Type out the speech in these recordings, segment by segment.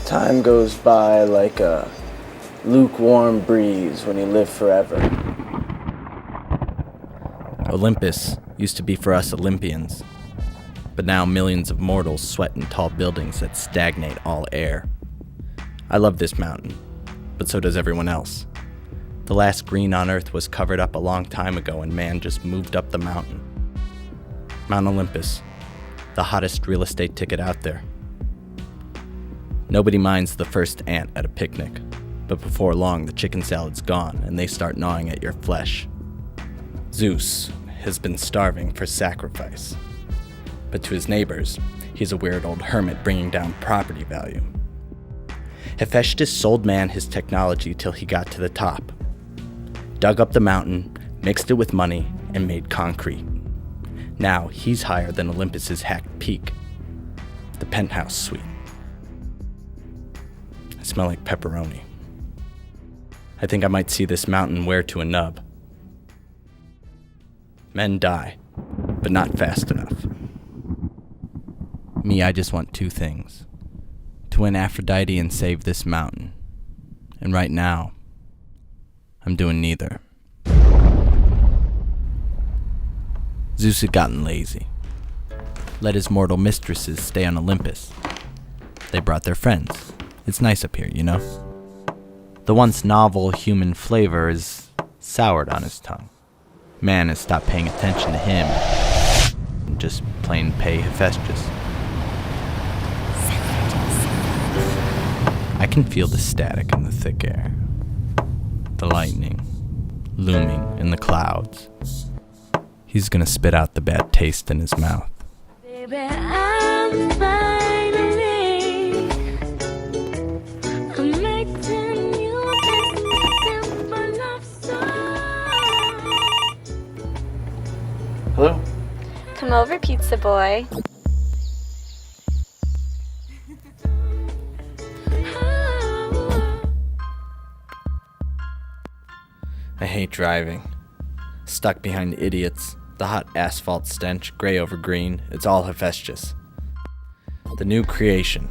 Time goes by like a lukewarm breeze when you live forever. Olympus used to be for us Olympians, but now millions of mortals sweat in tall buildings that stagnate all air. I love this mountain, but so does everyone else. The last green on Earth was covered up a long time ago and man just moved up the mountain. Mount Olympus, the hottest real estate ticket out there. Nobody minds the first ant at a picnic, but before long the chicken salad's gone and they start gnawing at your flesh. Zeus has been starving for sacrifice, but to his neighbors, he's a weird old hermit bringing down property value. Hephaestus sold man his technology till he got to the top, dug up the mountain, mixed it with money, and made concrete. Now he's higher than Olympus's hacked peak, the penthouse suite. I smell like pepperoni. I think I might see this mountain wear to a nub. Men die, but not fast enough. Me, I just want two things. To win Aphrodite and save this mountain. And right now, I'm doing neither. Zeus had gotten lazy. Let his mortal mistresses stay on Olympus. They brought their friends. It's nice up here, you know? The once novel human flavor is soured on his tongue. Man has stopped paying attention to him and just plain pay Hephaestus. I can feel the static in the thick air. The lightning looming in the clouds. He's gonna spit out the bad taste in his mouth. Baby, I'm finally making you a simple love song. Hello? Come over, pizza boy. I hate driving. Stuck behind idiots. The hot asphalt stench, gray over green, it's all Hephaestus. The new creation,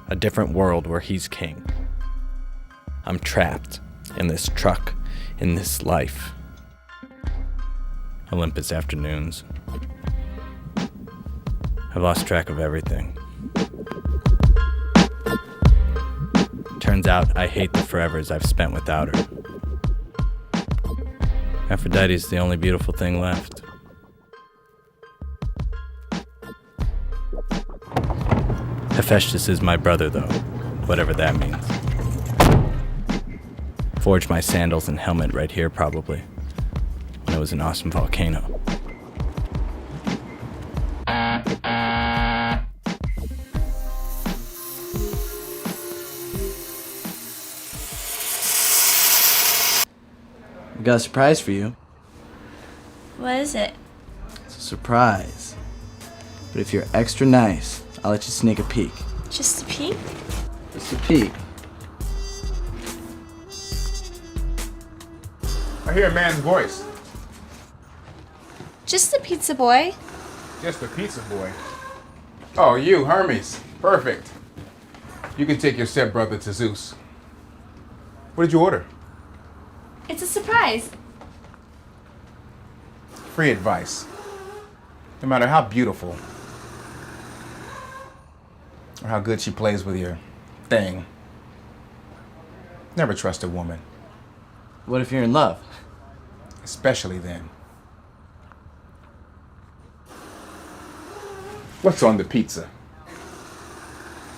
a different world where he's king. I'm trapped in this truck, in this life. Olympus afternoons. I've lost track of everything. Turns out I hate the forevers I've spent without her. Aphrodite's the only beautiful thing left. Hephaestus is my brother, though, whatever that means. Forged my sandals and helmet right here, probably, when it was an awesome volcano. I got a surprise for you. What is it? It's a surprise. But if you're extra nice, I'll let you sneak a peek. Just a peek? Just a peek. I hear a man's voice. Just a pizza boy. Just a pizza boy. Oh, you, Hermes. Perfect. You can take your stepbrother to Zeus. What did you order? It's a surprise. Free advice. No matter how beautiful or how good she plays with your thing, never trust a woman. What if you're in love? Especially then. What's on the pizza?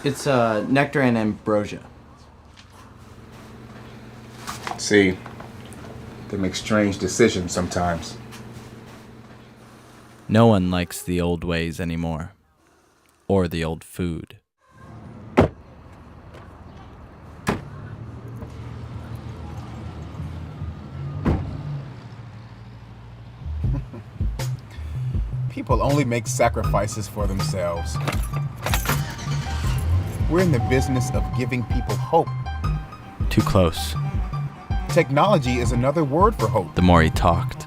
It's nectar and ambrosia. See, they make strange decisions sometimes. No one likes the old ways anymore. Or the old food. People only make sacrifices for themselves. We're in the business of giving people hope. Too close. Technology is another word for hope. The more he talked,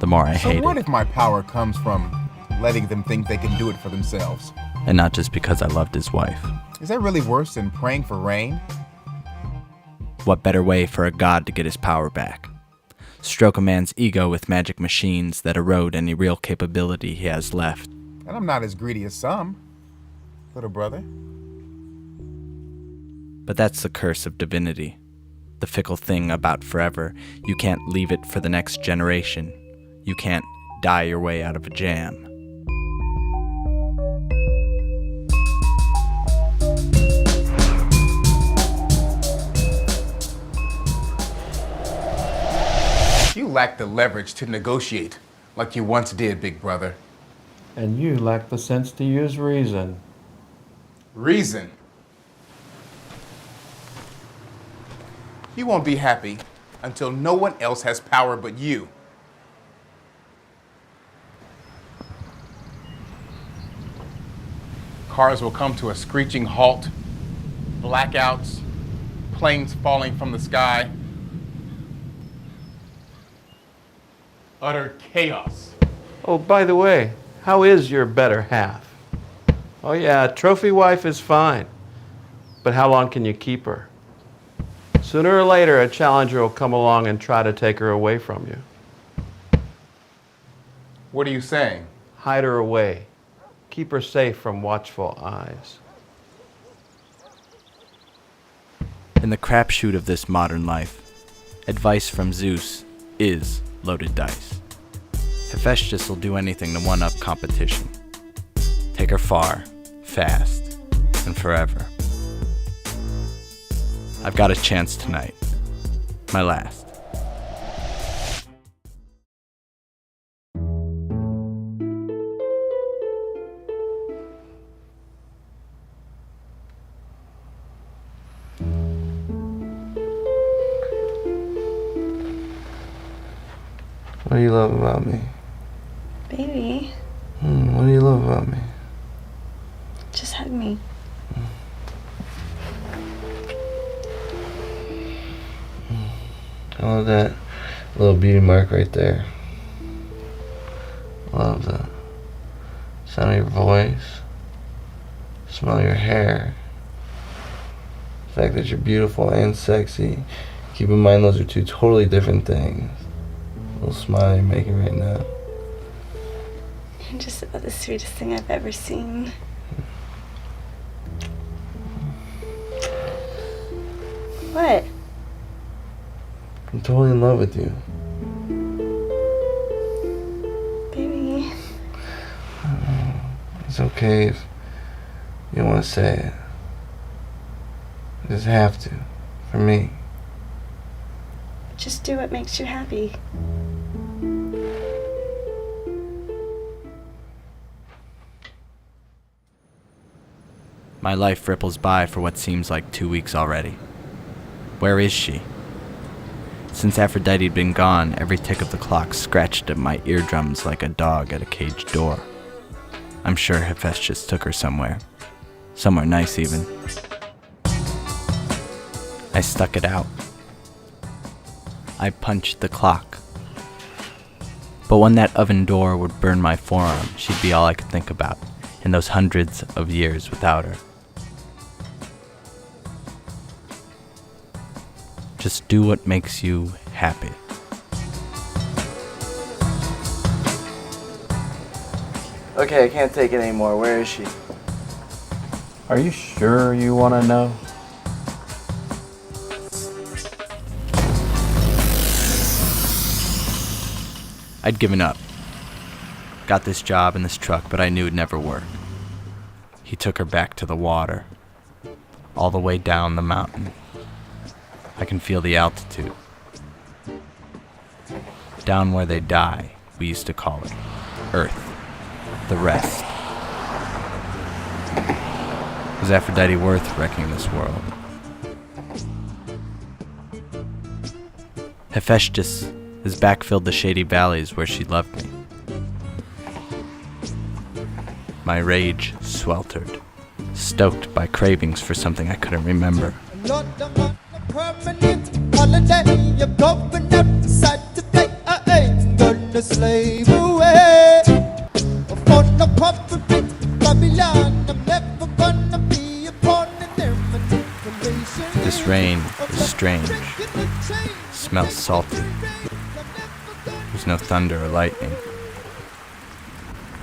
the more I So hated. what if my power comes from letting them think they can do it for themselves? and not just because I loved his wife. Is that really worse than praying for rain? What better way for a god to get his power back? Stroke a man's ego with magic machines that erode any real capability he has left. And I'm not as greedy as some, little brother. But that's the curse of divinity. The fickle thing about forever. You can't leave it for the next generation. You can't die your way out of a jam. You lack the leverage to negotiate like you once did, big brother. And you lack the sense to use reason. Reason? You won't be happy until no one else has power but you. Cars will come to a screeching halt, blackouts, planes falling from the sky. Utter chaos. Oh, by the way, how is your better half? Oh yeah, trophy wife is fine. But how long can you keep her? Sooner or later, a challenger will come along and try to take her away from you. What are you saying? Hide her away. Keep her safe from watchful eyes. In the crapshoot of this modern life, advice from Zeus is loaded dice. Hephaestus will do anything to one-up competition. Take her far, fast, and forever. I've got a chance tonight. My last. What do you love about me? Baby, What do you love about me? just hug me. I love that little beauty mark right there. I love the sound of your voice, smell of your hair, the fact that you're beautiful and sexy. Keep in mind those are two totally different things. A little smile you're making right now. You're just about the sweetest thing I've ever seen. What? I'm totally in love with you. Baby. It's okay if you don't want to say it. You just have to, for me. Just do what makes you happy. My life ripples by for what seems like 2 weeks already. Where is she? Since Aphrodite had been gone, every tick of the clock scratched at my eardrums like a dog at a caged door. I'm sure Hephaestus took her somewhere. Somewhere nice, even. I stuck it out. I punched the clock. But when that oven door would burn my forearm, she'd be all I could think about in those hundreds of years without her. Just do what makes you happy. Okay, I can't take it anymore. Where is she? Are you sure you want to know? I'd given up. Got this job and this truck, but I knew it'd never work. He took her back to the water, all the way down the mountain. I can feel the altitude. Down where they die, we used to call it Earth, the rest. Was Aphrodite worth wrecking this world? Hephaestus, his back filled the shady valleys where she loved me. My rage sweltered, stoked by cravings for something I couldn't remember. Not on a permanent holiday. You're going outside today. I ain't gonna slave away. On a corporate Babylon. This rain is strange. Smells salty. There's no thunder or lightning.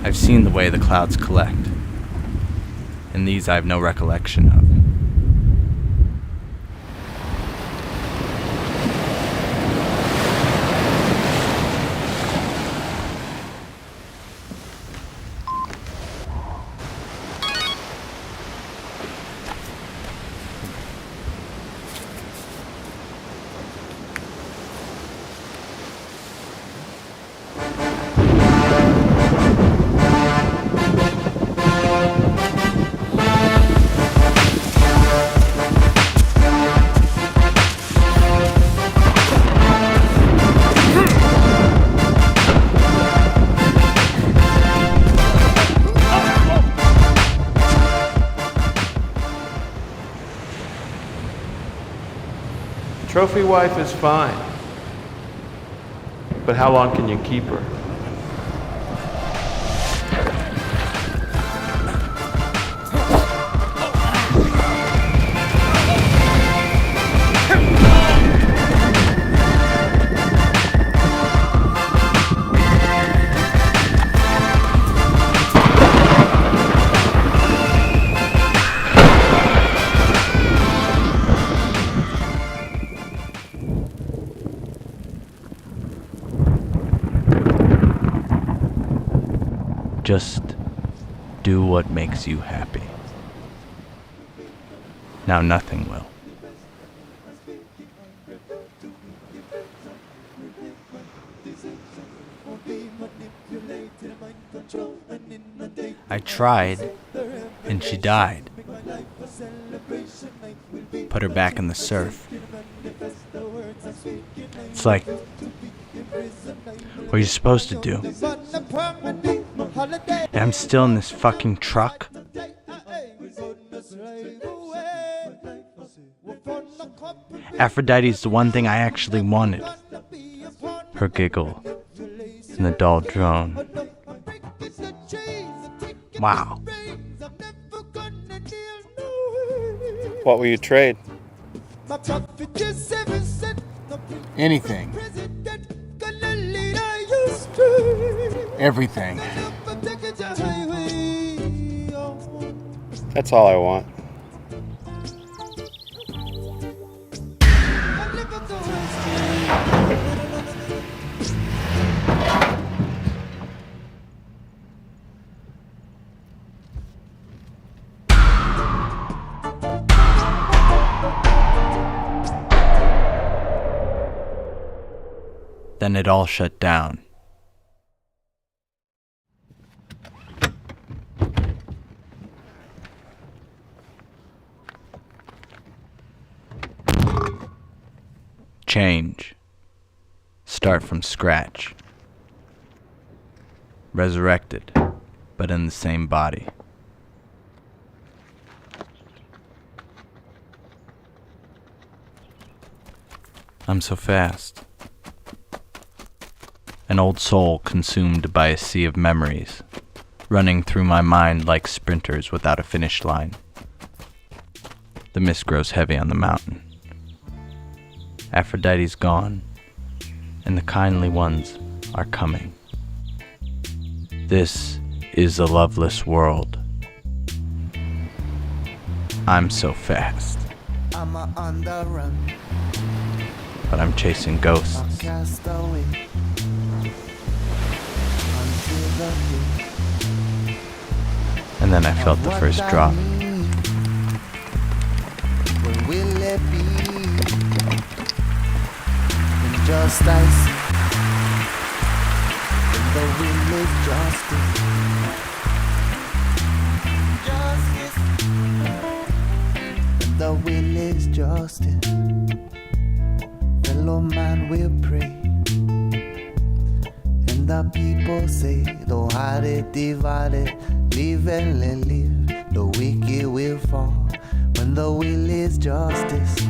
I've seen the way the clouds collect, and these I have no recollection of. Trophy wife is fine, but how long can you keep her? Just do what makes you happy. Now nothing will. I tried, and she died. Put her back in the surf. It's like, what are you supposed to do? And I'm still in this fucking truck. Aphrodite's the one thing I actually wanted. Her giggle and the dull drone. Wow. What will you trade? Anything. Everything. That's all I want. Then it all shut down. Change. Start from scratch. Resurrected, but in the same body. I'm so fast. An old soul consumed by a sea of memories, running through my mind like sprinters without a finish line. The mist grows heavy on the mountain. Aphrodite's gone, and the kindly ones are coming. This is a loveless world. I'm so fast. I'm on the run. But I'm chasing ghosts. I'm cast away until the day. And then I felt the first drop. When will it be? Injustice. When the will is justice. When the will is justice. Fellow man will pray. And the people say, don't hide it, divide it, live and let live. The wicked will fall when the will is justice.